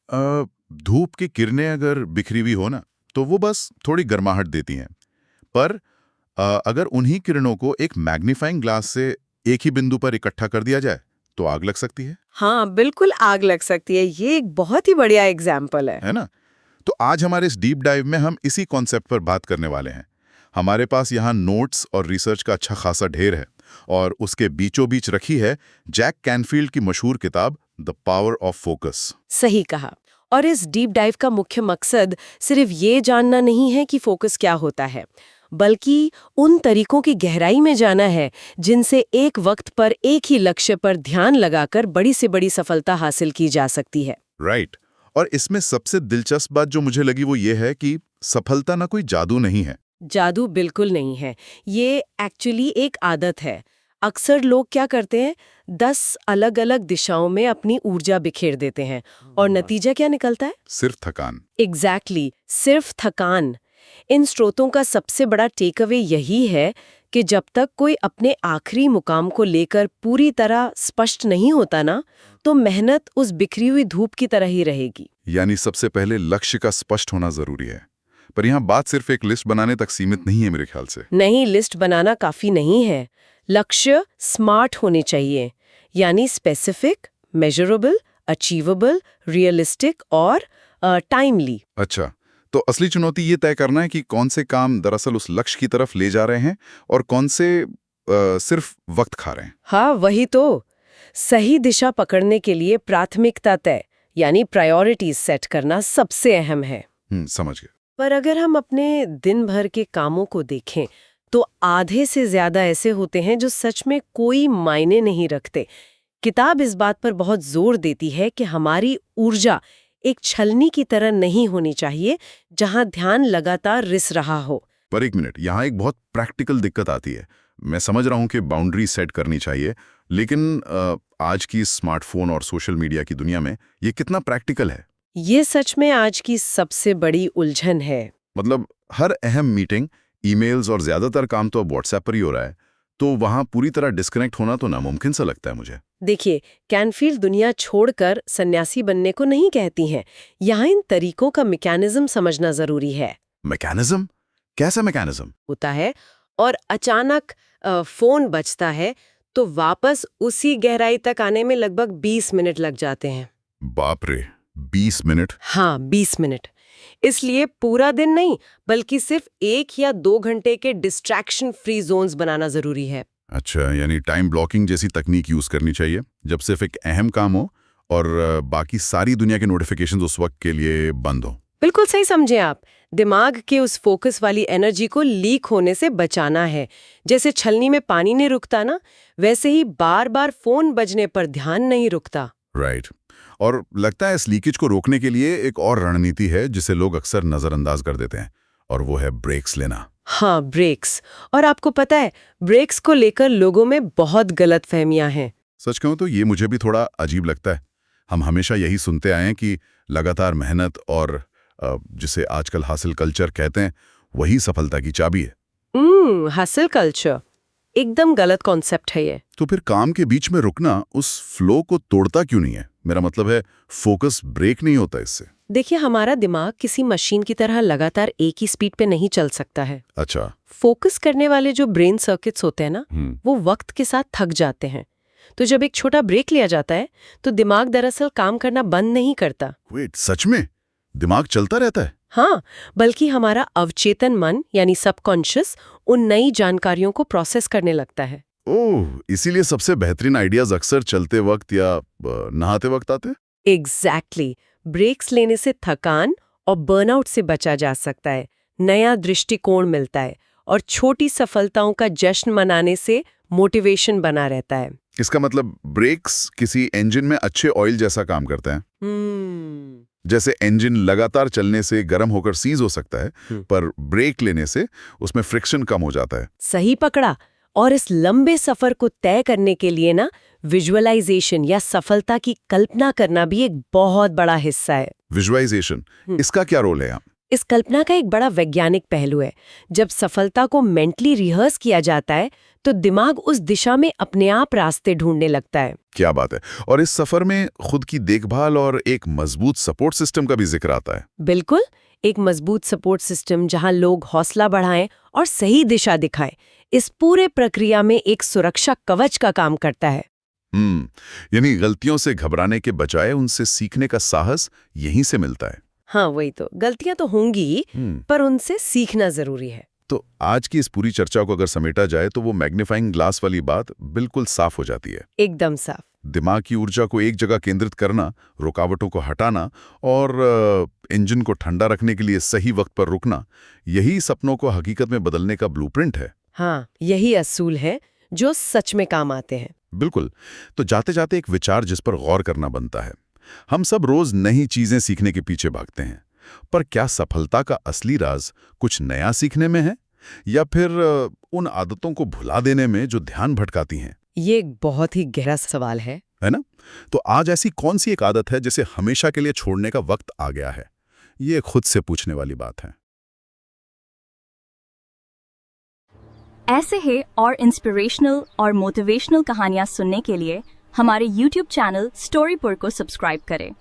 धूप की किरणें अगर बिखरी हुई हो ना, तो वो बस थोड़ी गर्माहट देती हैं। पर अगर उन्हीं किरणों को एक मैग्नीफाइंग ग्लास से एक ही बिंदु पर इकट्ठा कर दिया जाए, तो आग लग सकती हाँ, बिल्कुल आग लग सकती है। ये एक बहुत ही बढ़िया एग्जाम्पल है। है ना? तो आज हमारे इस डीप डाइव में हम इसी कॉन्सेप्ट पर बात करने वाले हैं। हमारे पास यहाँ नोट्स और रिसर्च का अच्छा खासा ढेर है, और उसके बीचों बीच रखी है जैक कैनफील्ड की मशहूर किताब द पावर ऑफ फोकस। सही कहा। और इस डीप डाइव का मुख्य मकसद सिर्फ ये जानना नहीं है कि फोकस क्या होता है, बल्कि उन तरीकों की गहराई में जाना है जिनसे एक वक्त पर एक ही लक्ष्य पर ध्यान लगाकर बड़ी से बड़ी सफलता हासिल की जा सकती है। राइट। और इसमें सबसे दिलचस्प बात जो मुझे लगी वो ये है कि सफलता ना कोई जादू नहीं है। जादू बिल्कुल नहीं है, ये एक्चुअली एक आदत है। अक्सर लोग क्या करते हैं, 10 अलग-अलग दिशाओं में अपनी ऊर्जा बिखेर देते हैं और नतीजा क्या निकलता है? सिर्फ थकान। एग्जैक्टली, सिर्फ थकान। इन स्रोतों का सबसे बड़ा टेक अवे यही है कि जब तक कोई अपने आखिरी मुकाम को लेकर पूरी तरह स्पष्ट नहीं होता ना, तो मेहनत उस बिखरी हुई धूप की तरह ही रहेगी। यानी सबसे पहले लक्ष्य का स्पष्ट होना जरूरी है। पर यहाँ बात सिर्फ एक लिस्ट बनाने तक सीमित नहीं है मेरे ख्याल से। नहीं, लिस्ट बनाना काफी नहीं है। लक्ष्य स्मार्ट होने चाहिए, यानी स्पेसिफिक, मेजरेबल, अचीवेबल, रियलिस्टिक और टाइमली। अच्छा, तो असली चुनौती ये तय करना है कि कौन से काम दरअसल उस लक्ष्य की तरफ ले जा रहे हैं और कौन से सिर्फ वक्त खा रहे हैं। हाँ, वही तो। सही दिशा पकड़ने के लिए प्राथमिकता तय, यानी प्रायोरिटीज सेट करना सबसे अहम है। समझ गया। पर अगर हम अपने दिन भर के कामों को देखें, तो आधे से ज्यादा ऐसे होते हैं जो सच में कोई मायने नहीं रखते। किताब इस बात पर बहुत जोर देती है कि हमारी ऊर्जा एक छलनी की तरह नहीं होनी चाहिए, जहां ध्यान लगातार रिस रहा हो। पर एक मिनट, यहाँ एक बहुत प्रैक्टिकल दिक्कत आती है। मैं समझ रहा हूँ कि बाउंड्री सेट करनी चाहिए, लेकिन आज की स्मार्टफोन और सोशल मीडिया की दुनिया में ये कितना प्रैक्टिकल है? ये सच में आज की सबसे बड़ी उलझन है। मतलब हर अहम मीटिंग, ईमेल्स और ज्यादातर काम तो अब व्हाट्सएप पर ही हो रहा है, तो वहां पूरी तरह डिस्कनेक्ट होना तो नामुमकिन सा लगता है मुझे। देखिए, कैनफील्ड दुनिया छोड़कर सन्यासी बनने को नहीं कहती हैं। यहाँ इन तरीकों का मैकेनिज्म समझना जरूरी है। मैकेनिज्म? कैसा मैकेनिज्म? होता है और अचानक फोन बजता है, तो वापस उसी गहराई तक आने में लगभग 20 मिनट लग जाते हैं। बाप रे, 20 मिनट? हाँ, 20 मिनट। इसलिए पूरा दिन नहीं, बल्कि सिर्फ 1 या 2 घंटे के डिस्ट्रैक्शन फ्री जोन्स बनाना जरूरी है। अच्छा, यानी टाइम ब्लॉकिंग जैसी तकनीक यूज करनी चाहिए, जब सिर्फ एक अहम काम हो और बाकी सारी दुनिया के नोटिफिकेशंस उस वक्त के लिए बंद हो। बिल्कुल सही समझे आप। दिमाग के उस फोकस वाली एनर्जी को लीक होने से बचाना है। जैसे छलनी में पानी नहीं रुकता ना, वैसे ही बार बार फोन बजने पर ध्यान नहीं रुकता। राइट। और लगता है इस लीकेज को रोकने के लिए एक और रणनीति है जिसे लोग अक्सर नजरअंदाज कर देते हैं, और वो है ब्रेक्स लेना। हाँ, ब्रेक्स। और आपको पता है, ब्रेक्स को लेकर लोगों में बहुत गलतफहमियां हैं। सच कहूं तो ये मुझे भी थोड़ा अजीब लगता है। हम हमेशा यही सुनते आए हैं कि लगातार मेहनत और जिसे आजकल हासिल कल्चर कहते हैं, वही सफलता की चाबी है। हासिल कल्चर एकदम गलत कॉन्सेप्ट है ये। तो फिर काम के बीच में रुकना उस फ्लो को तोड़ता क्यों नहीं है? मेरा मतलब है, फोकस ब्रेक नहीं होता इससे? देखिए, हमारा दिमाग किसी मशीन की तरह लगातार एक ही स्पीड पे नहीं चल सकता है। अच्छा। फोकस करने वाले जो ब्रेन सर्किट्स होते हैं ना, वो वक्त के साथ थक जाते हैं। तो जब एक छोटा ब्रेक लिया जाता है, तो दिमाग दरअसल काम करना बंद नहीं करता। वेट, सच में दिमाग चलता रहता है? हाँ, बल्कि हमारा अवचेतन मन यानी सबकॉन्शियस उन नई जानकारियों को प्रोसेस करने लगता है। ओह, इसीलिए सबसे बेहतरीन आइडियाज अक्सर चलते वक्त या नहाते वक्त आते हैं। एग्जैक्टली। ब्रेक्स लेने से थकान और बर्नआउट से बचा जा सकता है, नया दृष्टिकोण मिलता है, और छोटी सफलताओं का जश्न मनाने से मोटिवेशन बना रहता है। इसका मतलब ब्रेक्स किसी इंजन में अच्छे ऑयल जैसा काम करते हैं। जैसे इंजन लगातार चलने से गर्म होकर सीज हो सकता है, पर ब्रेक लेने से उसमें फ्रिक्शन कम हो जाता है। सही पकड़ा। और इस लंबे सफर को तय करने के लिए ना, विजुअलाइजेशन या सफलता की कल्पना करना भी एक बहुत बड़ा हिस्सा है। विजुअलाइजेशन, इसका क्या रोल है यहाँ? इस कल्पना का एक बड़ा वैज्ञानिक पहलू है। जब सफलता को मेंटली रिहर्स किया जाता है तो दिमाग उस दिशा में अपने आप रास्ते ढूंढने लगता है। क्या बात है। और इस सफर में खुद की देखभाल और एक मजबूत सपोर्ट सिस्टम का भी जिक्र आता है। बिल्कुल, एक मजबूत सपोर्ट सिस्टम जहां लोग हौसला बढ़ाएं और सही दिशा दिखाएं, इस पूरे प्रक्रिया में एक सुरक्षा कवच का काम करता है। यानी गलतियों से घबराने के बजाय उनसे सीखने का साहस यहीं से मिलता है। हाँ, वही तो, गलतियां तो होंगी पर उनसे सीखना जरूरी है। तो आज की इस पूरी चर्चा को अगर समेटा जाए तो वो मैग्नीफाइंग ग्लास वाली बात बिल्कुल साफ हो जाती है। एकदम साफ। दिमाग की ऊर्जा को एक जगह केंद्रित करना, रुकावटों को हटाना और इंजन को ठंडा रखने के लिए सही वक्त पर रुकना, यही सपनों को हकीकत में बदलने का ब्लूप्रिंट है। हाँ, यही असूल है जो सच में काम आते हैं। बिल्कुल। तो जाते जाते एक विचार जिस पर गौर करना बनता है। हम सब रोज नई चीजें सीखने के पीछे भागते हैं, पर क्या सफलता का असली राज कुछ नया सीखने में है या फिर उन आदतों को भुला देने में जो ध्यान भटकाती हैं? ये एक बहुत ही गहरा सवाल है ना? तो आज ऐसी कौन सी एक आदत है जिसे हमेशा के लिए छोड़ने का वक्त आ गया है? ये खुद से पूछने वाली बात है। ऐसे ही और इंस्पिरेशनल और मोटिवेशनल कहानियां सुनने के लिए हमारे YouTube चैनल स्टोरीपुर को सब्सक्राइब करें।